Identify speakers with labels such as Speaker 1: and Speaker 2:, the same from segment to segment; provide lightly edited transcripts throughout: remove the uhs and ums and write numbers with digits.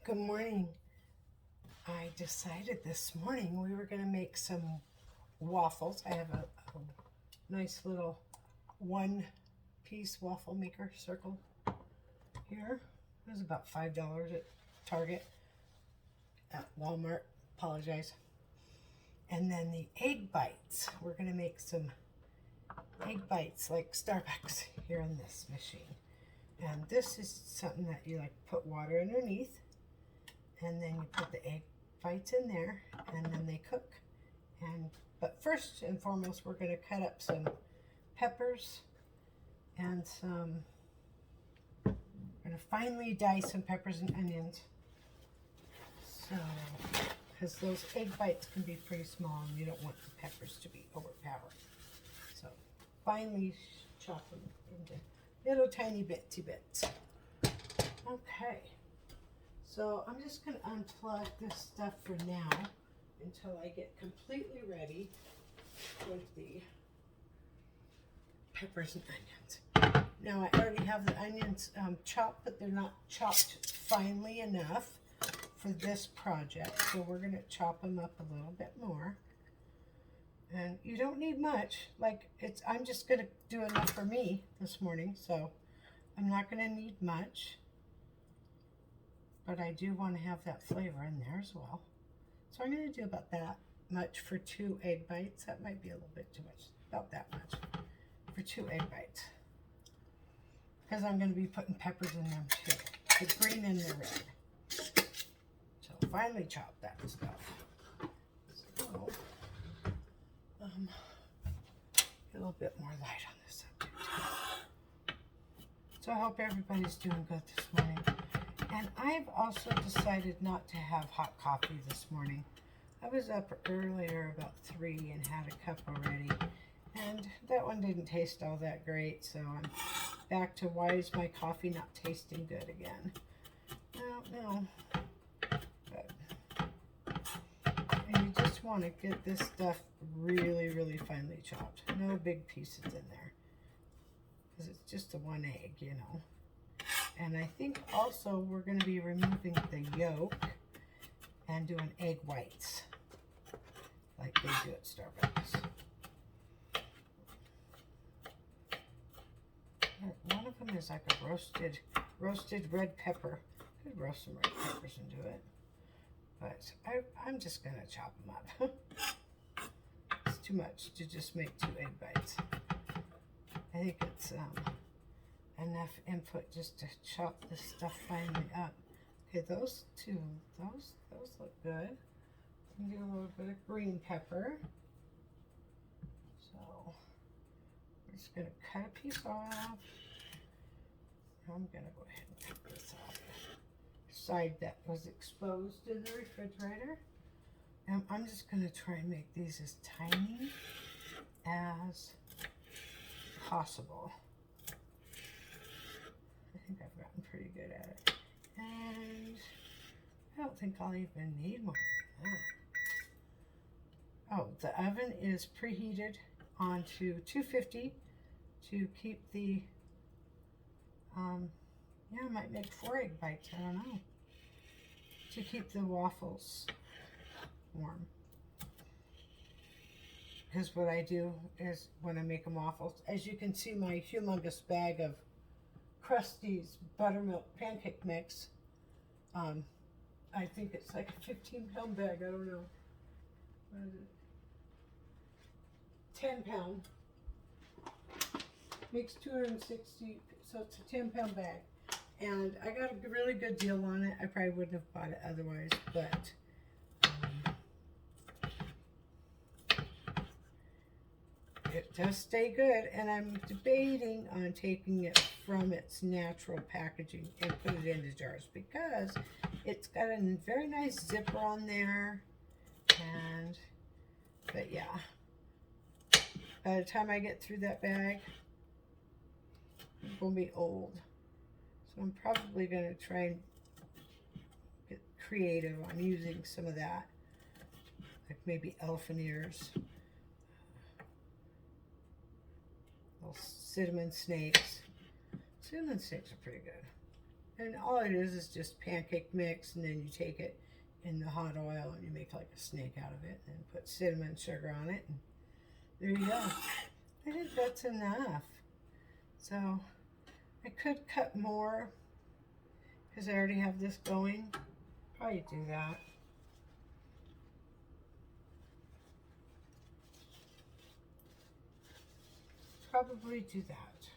Speaker 1: Good morning. I decided this morning we were going to make some waffles. I have a nice little one-piece waffle maker circle here. It was about $5 at Target, at Walmart. Apologize. And then the egg bites. We're going to make some egg bites like Starbucks here in this machine. And this is something that you put water underneath, and then you put the egg bites in there, and then they cook. But first and foremost, we're going to cut up some peppers and we're going to finely dice some peppers and onions. So, because those egg bites can be pretty small and you don't want the peppers to be overpowered. So, finely chop them into little tiny bitsy bits. Okay. So I'm just going to unplug this stuff for now until I get completely ready with the peppers and onions. Now I already have the onions chopped, but they're not chopped finely enough for this project. So we're going to chop them up a little bit more. And you don't need much. I'm just going to do enough for me this morning, so I'm not going to need much. But I do want to have that flavor in there as well. So I'm going to do about that much for 2 egg bites. That might be a little bit too much. About that much for 2 egg bites. Because I'm going to be putting peppers in them too. The green and the red. So finally chop that stuff. So, a little bit more light on this subject. So I hope everybody's doing good this morning. And I've also decided not to have hot coffee this morning. I was up earlier about 3 and had a cup already. And that one didn't taste all that great. So I'm back to why is my coffee not tasting good again? I don't know. And you just want to get this stuff really, really finely chopped. No big pieces in there. Because it's just the 1 egg, you know. And I think also we're going to be removing the yolk and doing egg whites like they do at Starbucks. One of them is like a roasted red pepper. Could roast some red peppers and do it. But I'm just going to chop them up. It's too much to just make 2 egg bites. I think it's enough input just to chop this stuff finely up. Okay, those look good. I'm gonna do a little bit of green pepper. So we're just gonna cut a piece off. I'm gonna go ahead and cut this off the side that was exposed in the refrigerator. And I'm just gonna try and make these as tiny as possible. I think I've gotten pretty good at it. And I don't think I'll even need more than that. Oh, the oven is preheated onto 250 to keep the, I might make 4 egg bites, I don't know. To keep the waffles warm. Because what I do is when I make them waffles, as you can see my humongous bag of Krusty's buttermilk pancake mix. I think it's like a 15-pound bag. I don't know. What is it? 10-pound. Makes 260, so it's a 10-pound bag. And I got a really good deal on it. I probably wouldn't have bought it otherwise, but it does stay good, and I'm debating on taking it from its natural packaging and put it into jars because it's got a very nice zipper on there. But yeah, by the time I get through that bag, it's gonna be old. So I'm probably gonna try and get creative on using some of that, like maybe elephant ears. Little cinnamon snakes. Cinnamon snakes are pretty good. And all it is just pancake mix, and then you take it in the hot oil and you make like a snake out of it, and then put cinnamon sugar on it, and there you go. I think that's enough. So I could cut more because I already have this going. Probably do that. Probably do that.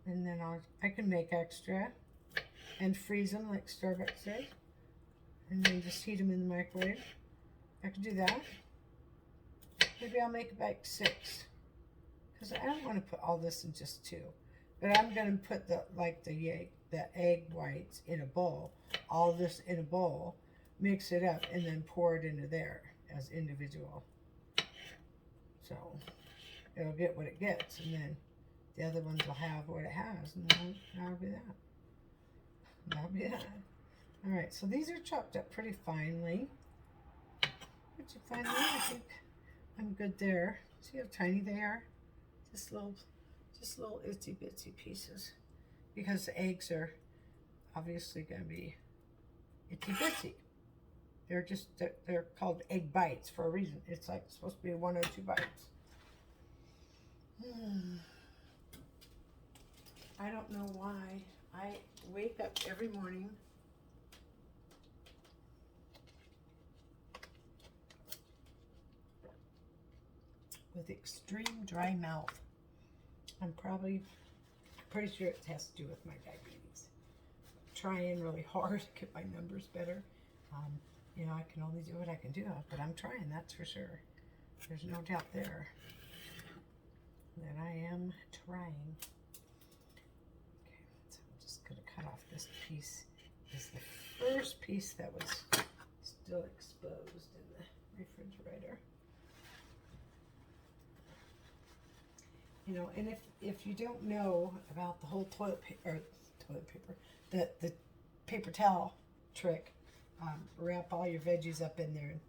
Speaker 1: And then I can make extra and freeze them like Starbucks says, and then just heat them in the microwave. I could do that. Maybe I'll make like 6, because I don't want to put all this in just 2. But I'm going to put the egg whites in a bowl, all this in a bowl, mix it up, and then pour it into there as individual. So it'll get what it gets, and then the other ones will have what it has, and then that'll be that. That'll be that. All right, so these are chopped up pretty finely. Would you find that? I think I'm good there. See how tiny they are? Just little itsy bitsy pieces, because the eggs are obviously going to be itsy bitsy. They're called egg bites for a reason. It's like supposed to be 1 or 2 bites. I don't know why I wake up every morning with extreme dry mouth. I'm pretty sure it has to do with my diabetes. I'm trying really hard to get my numbers better. You know, I can only do what I can do, but I'm trying, that's for sure. There's no doubt there that I am trying. Okay, so I'm just going to cut off this piece. This is the first piece that was still exposed in the refrigerator. You know, and if you don't know about the whole toilet paper, the paper towel trick, wrap all your veggies up in there and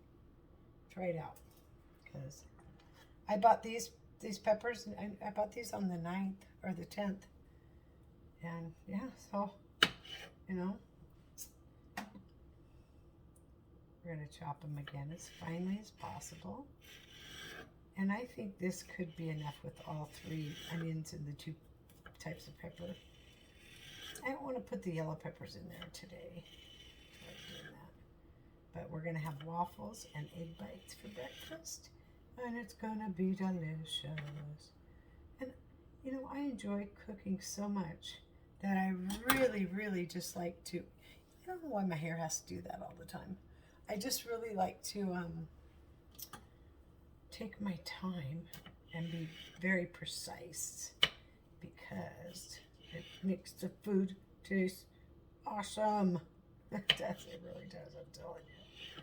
Speaker 1: try it out. Because I bought these peppers, and I bought these on the 9th or the 10th. And yeah, so, you know, we're going to chop them again as finely as possible. And I think this could be enough with all 3 onions and the 2 types of pepper. I don't want to put the yellow peppers in there today. But we're going to have waffles and egg bites for breakfast. And it's going to be delicious. And, you know, I enjoy cooking so much that I really, really just like to, I don't know why my hair has to do that all the time. I just really like to take my time and be very precise, because it makes the food taste awesome. It really does, I'm telling you.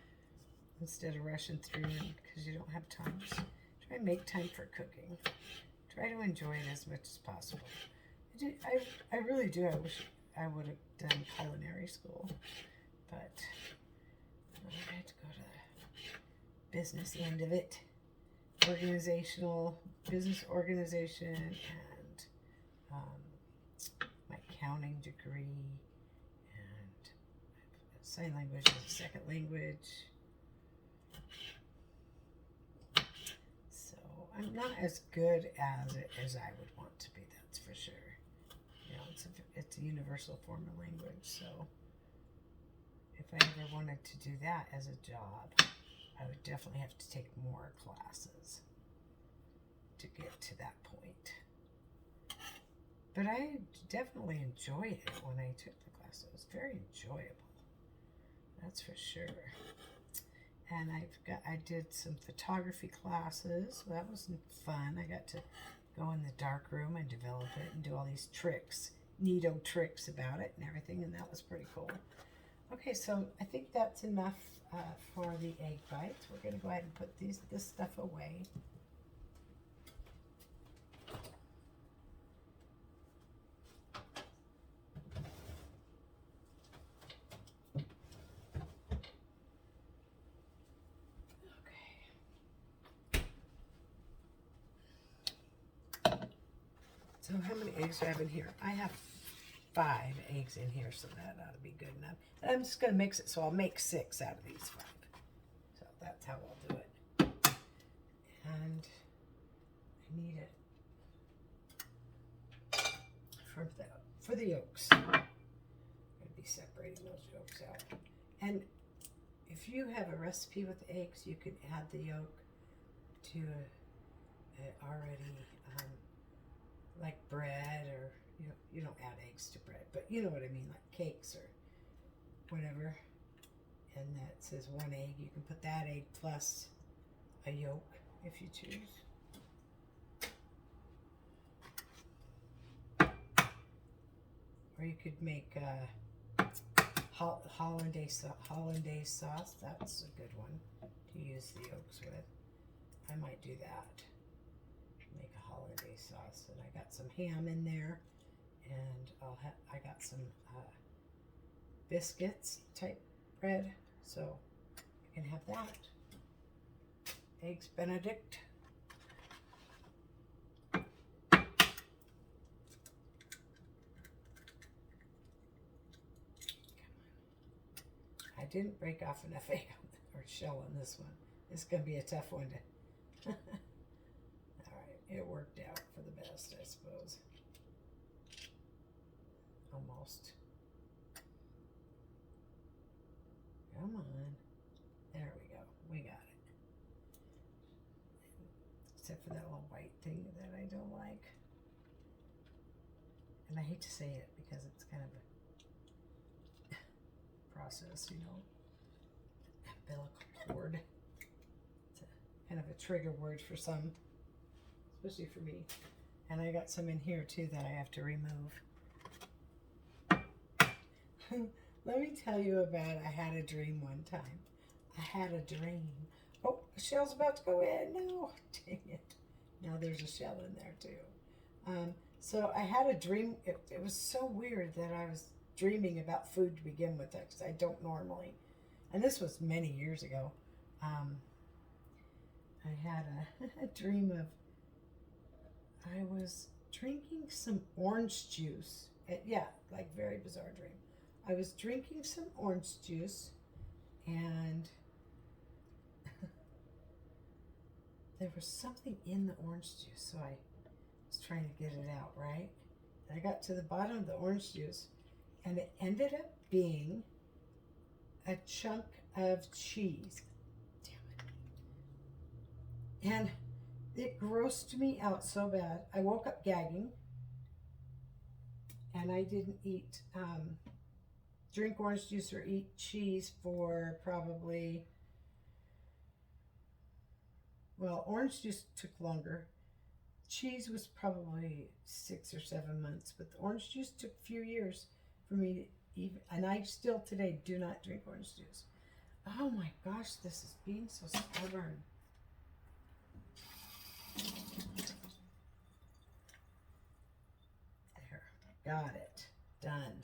Speaker 1: Instead of rushing through it because you don't have time, just try and make time for cooking. Try to enjoy it as much as possible. I really do. I wish I would have done culinary school, but I had to go to the business end of it. Business organization, and my accounting degree, and sign language is a second language. So I'm not as good as I would want to be, that's for sure. You know, it's a universal form of language, so if I ever wanted to do that as a job, I would definitely have to take more classes to get to that point. But I definitely enjoyed it when I took the class. It was very enjoyable, that's for sure. And I did some photography classes. Well, that was fun. I got to go in the dark room and develop it and do all these tricks, neato tricks about it and everything, and that was pretty cool. Okay, so I think that's enough for the egg bites. We're going to go ahead and put this stuff away. So how many eggs do I have in here? I have 5 eggs in here, so that ought to be good enough. And I'm just going to mix it, so I'll make 6 out of these 5. So that's how I'll do it. And I need it for the yolks. I'm going to be separating those yolks out. And if you have a recipe with eggs, you can add the yolk to already like bread, or you don't add eggs to bread, but you know what I mean, like cakes or whatever. And that says 1 egg. You can put that egg plus a yolk if you choose. Or you could make hollandaise sauce. That's a good one to use the yolks with. I might do that. Make a hollandaise sauce. And I got some ham in there, and I got some biscuits type bread, so you can have that. Eggs Benedict. I didn't break off enough egg or shell on this one. It's going to be a tough one to... Alright, it worked out for the best, I suppose. Almost. Come on. There we go. We got it. Except for that little white thing that I don't like. And I hate to say it because it's kind of a process, you know. Umbilical cord. It's kind of a trigger word for some, especially for me. And I got some in here too that I have to remove. Let me tell you about, I had a dream one time. I had a dream. Oh, the shell's about to go in. No, dang it. Now there's a shell in there too. So I had a dream. It was so weird that I was dreaming about food to begin with, because I don't normally. And this was many years ago. I had a dream of, I was drinking some orange juice. Yeah, like very bizarre dream. I was drinking some orange juice, and there was something in the orange juice, so I was trying to get it out, right? And I got to the bottom of the orange juice, and it ended up being a chunk of cheese. Damn it. And it grossed me out so bad. I woke up gagging, and I didn't drink orange juice or eat cheese for probably, well, orange juice took longer. Cheese was probably 6 or 7 months, but the orange juice took a few years for me to even, and I still today do not drink orange juice. Oh my gosh, this is being so stubborn. There, got it, done.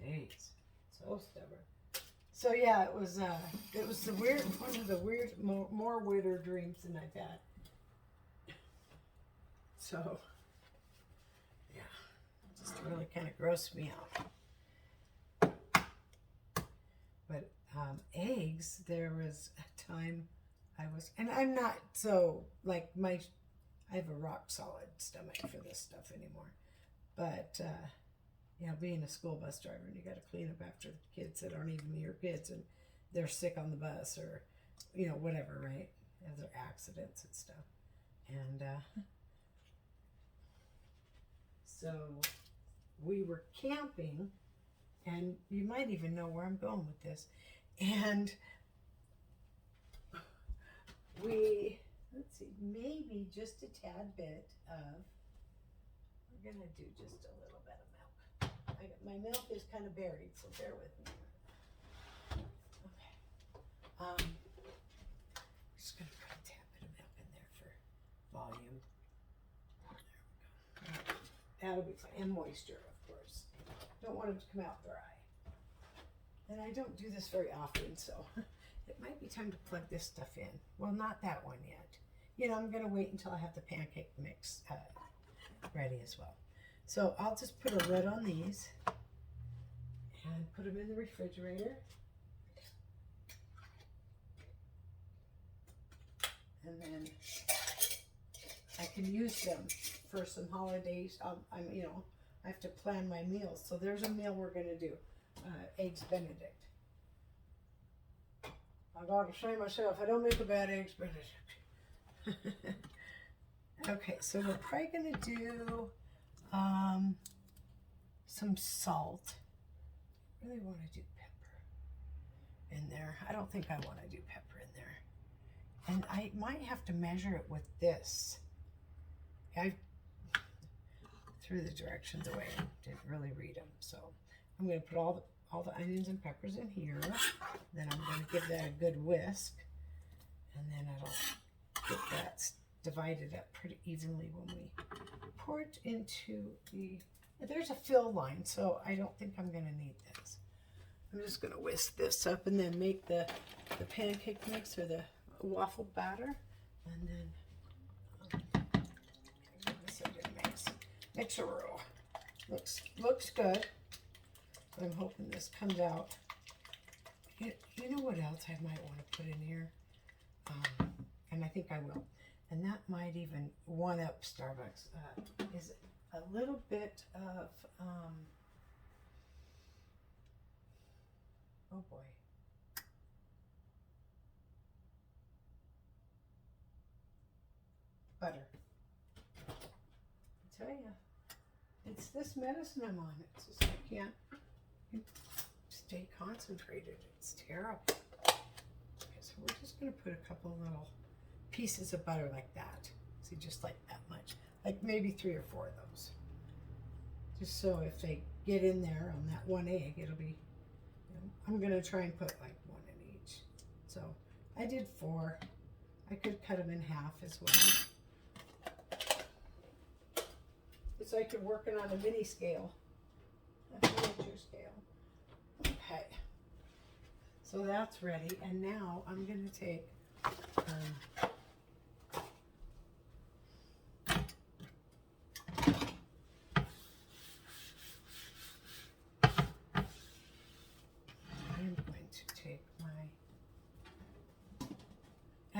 Speaker 1: Jeez, so stubborn. So yeah, it was the weird, one of the weird, more weirder dreams than I've had. So yeah, just really kind of grossed me out. But eggs, there was a time I was, and I'm not so like I have a rock solid stomach for this stuff anymore. But you know, being a school bus driver, and you got to clean up after the kids that aren't even your kids, and they're sick on the bus, or you know, whatever, right? If there are accidents and stuff. And so we were camping, and you might even know where I'm going with this. And we, let's see, maybe just a tad bit of, we're gonna do just a little bit of milk. My milk is kind of buried, so bear with me. Okay. Just gonna put a tad bit of milk in there for volume. There we go. That'll be fine. And moisture, of course. Don't want it to come out dry. And I don't do this very often, so it might be time to plug this stuff in. Well, not that one yet. You know, I'm going to wait until I have the pancake mix ready as well. So I'll just put a lid on these and put them in the refrigerator. And then I can use them for some holidays. I have to plan my meals. So there's a meal we're going to do, Eggs Benedict. I gotta say myself, I don't make a bad Eggs Benedict. Okay, so we're probably going to do some salt. I really want to do pepper in there. I don't think I want to do pepper in there. And I might have to measure it with this. I threw the directions away and didn't really read them. So I'm going to put all the onions and peppers in here. Then I'm going to give that a good whisk. And then it'll get that divided up pretty evenly when we pour it into the... There's a fill line, so I don't think I'm going to need this. I'm just going to whisk this up and then make the pancake mix or the waffle batter. And then this a good mix-a-roll. Looks good. But I'm hoping this comes out. You know what else I might want to put in here? And I think I will. And that might even one-up Starbucks. Is a little bit of, oh boy. Butter. I tell you, it's this medicine I'm on. It's just, I can't stay concentrated. It's terrible. Okay, so we're just going to put a couple little pieces of butter like that. See, just like that much. Like maybe 3 or 4 of those. Just so if they get in there on that one egg, it'll be, I'm going to try and put like 1 in each. So I did 4. I could cut them in half as well. It's like you're working on a mini scale, a miniature scale. Okay. So that's ready. And now I'm going to take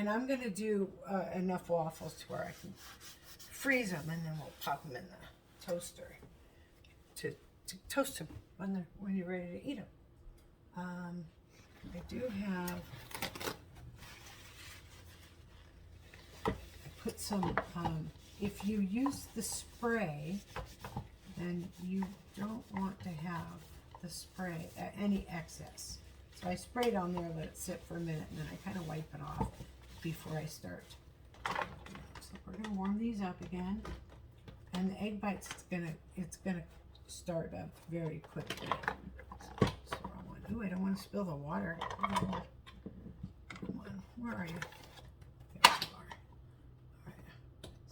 Speaker 1: I'm going to do enough waffles to where I can freeze them, and then we'll pop them in the toaster to toast them when you're ready to eat them. I do have, I put some, if you use the spray, then you don't want to have the spray, any excess. So I sprayed on there, let it sit for a minute, and then I kind of wipe it off before I start. So we're gonna warm these up again, and the egg bites, it's gonna start up very quickly. So I don't want to spill the water. Come on, where are you? There you are. All right.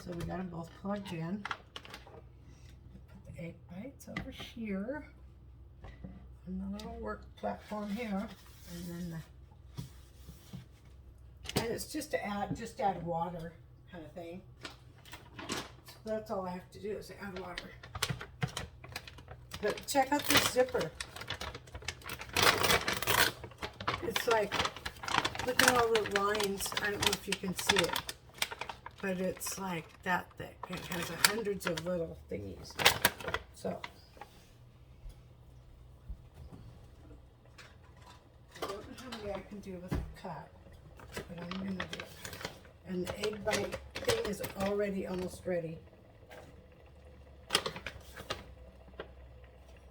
Speaker 1: So we got them both plugged in. Put the egg bites over here on the little work platform here, and then and it's just add water kind of thing. So that's all I have to do is add water. But check out this zipper. It's like, look at all the lines. I don't know if you can see it, but it's like that thick. It has hundreds of little thingies. So I don't know how many I can do with a cut, but I'm going to do it. And the egg bite thing is already almost ready.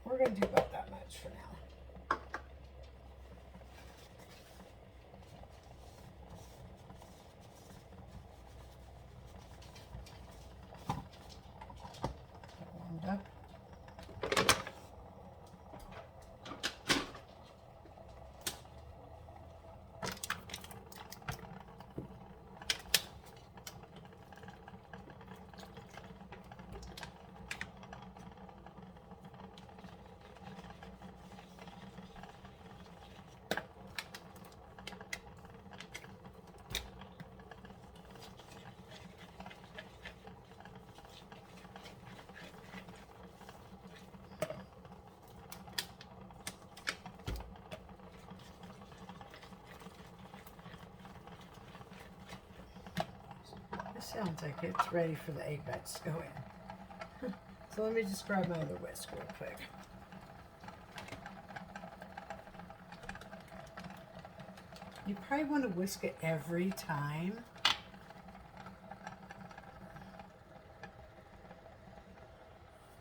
Speaker 1: We're going to do about that much for now. Warmed up. Sounds like it's ready for the egg bites to go in. So let me just grab my other whisk real quick. You probably want to whisk it every time.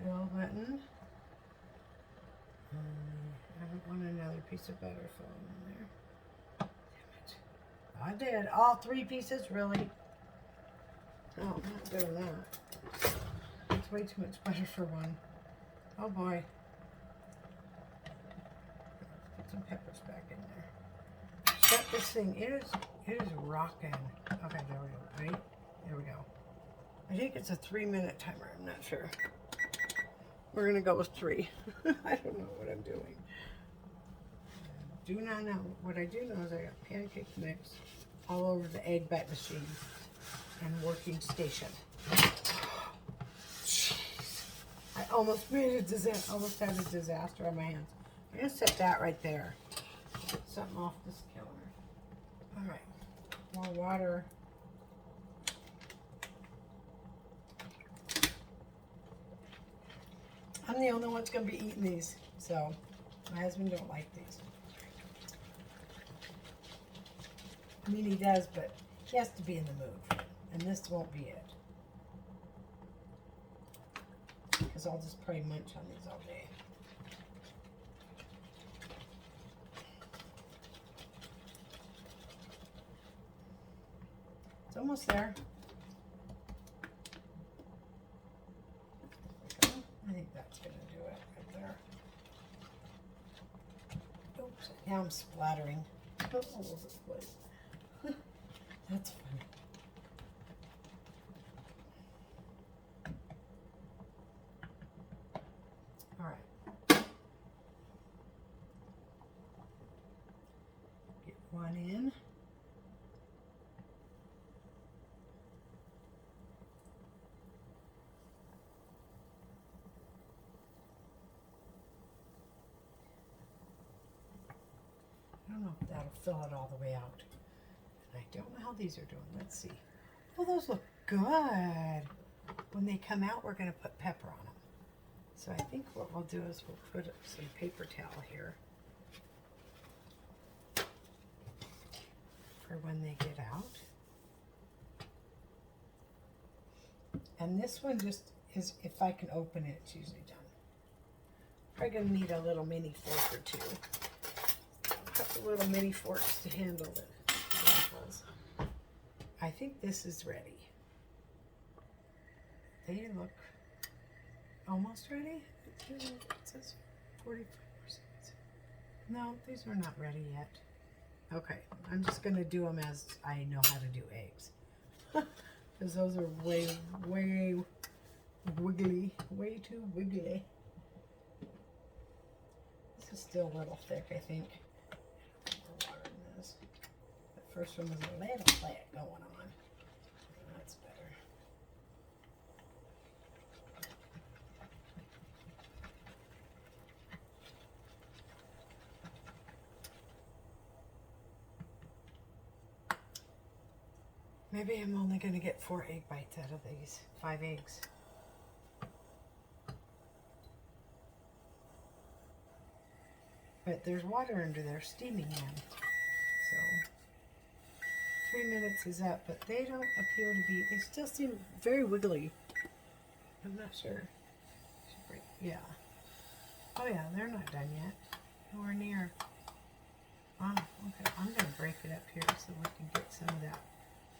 Speaker 1: Fill button. I don't want another piece of butter falling in there. Damn it. I did. All 3 pieces, really? No, I'm not doing that. It's way too much butter for one. Oh boy. Put some peppers back in there. Shut this thing. It is rocking. Okay, there we go. Right? There we go. I think it's a 3-minute timer. I'm not sure. We're going to go with 3. I don't know what I'm doing. Do not know. What I do know is I got pancake mix all over the egg bite machine and working station. Jeez. I almost made a disaster. Almost had a disaster on my hands. I'm going to set that right there. Get something off this counter. All right. More water. I'm the only one that's going to be eating these, so my husband don't like these. I mean, he does, but he has to be in the mood, and this won't be it. Because I'll just probably munch on these all day. It's almost there. I think that's going to do it right there. Oops, now I'm splattering all over the place. That's funny. All right. Get one in. I don't know if that'll fill it all the way out. And I don't know how these are doing. Let's see. Oh, those look good. When they come out, we're going to put pepper on them. So I think what we'll do is we'll put some paper towel here for when they get out. And this one just is, if I can open it, it's usually done. Probably going to need a little mini fork or 2. A couple little mini forks to handle the waffles. I think this is ready. They look almost ready. It says 45%. No, these are not ready yet. Okay, I'm just going to do them as I know how to do eggs. Because those are way wiggly. Way too wiggly. This is still a little thick, I think. More water in this. The first one was a little flat going on. That's better. Maybe I'm only going to get 4 egg bites out of these 5 eggs. But there's water under there steaming them. So 3 minutes is up, but they don't appear to be, they still seem very wiggly. I'm not sure. Yeah. Oh yeah, they're not done yet. Nowhere near. Oh, okay. I'm going to break it up here so we can get some of that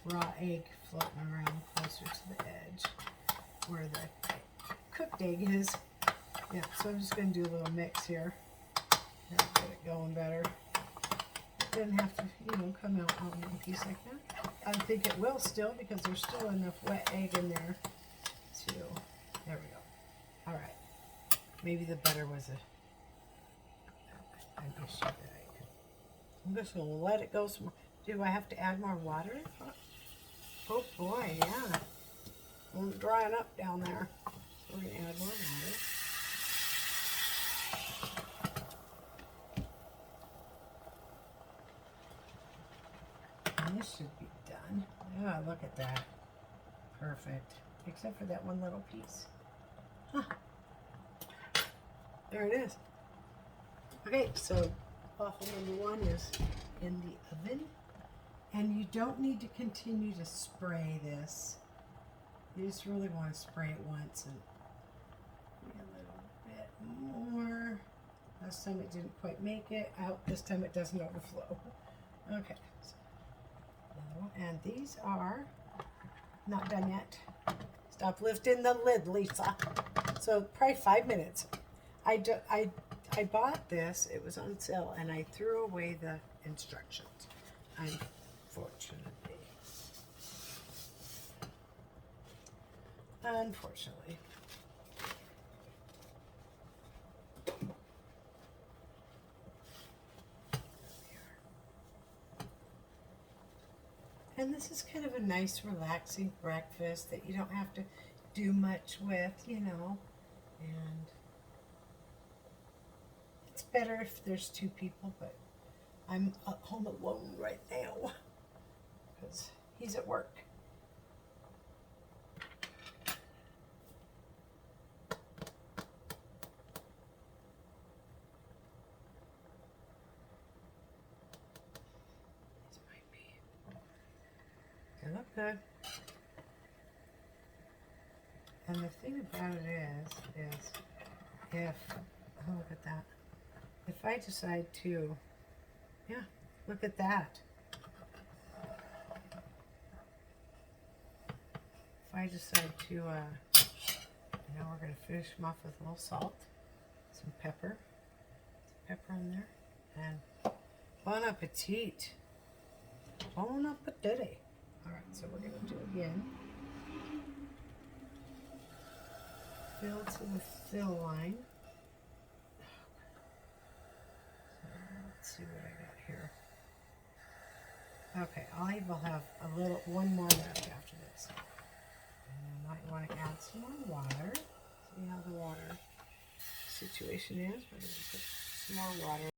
Speaker 1: raw egg floating around closer to the edge where the cooked egg is. Yeah, so I'm just going to do a little mix here. That'll get it going better. It doesn't have to, come out all in one piece like that. I think it will still because there's still enough wet egg in there to, there we go. All right. Maybe the butter was an issue that I'm just going to let it go some more. Do I have to add more water? Oh boy, yeah. I'm drying up down there. We're going to add more water. And this should be done. Oh, look at that. Perfect. Except for that one little piece. Huh. There it is. Okay, so waffle number 1 is in the oven. And you don't need to continue to spray this. You just really want to spray it once and a little bit more. Last time it didn't quite make it. I hope this time it doesn't overflow. Okay. And these are not done yet. Stop lifting the lid, Lisa. So probably 5 minutes. I bought this. It was on sale, and I threw away the instructions. Unfortunately. And this is kind of a nice, relaxing breakfast that you don't have to do much with, you know. And it's better if there's 2 people, but I'm at home alone right now because he's at work. They look good. And the thing about it is if, oh, look at that. If I decide to, yeah, look at that. If I decide to, now we're going to finish them off with a little salt, some pepper in there, and bon appetit. Bon appetit. All right, so we're going to do again. Fill to the fill line. So let's see what I got here. Okay, I will have one more left after this. And I might want to add some more water. See how the water situation is. We're going to put some more water.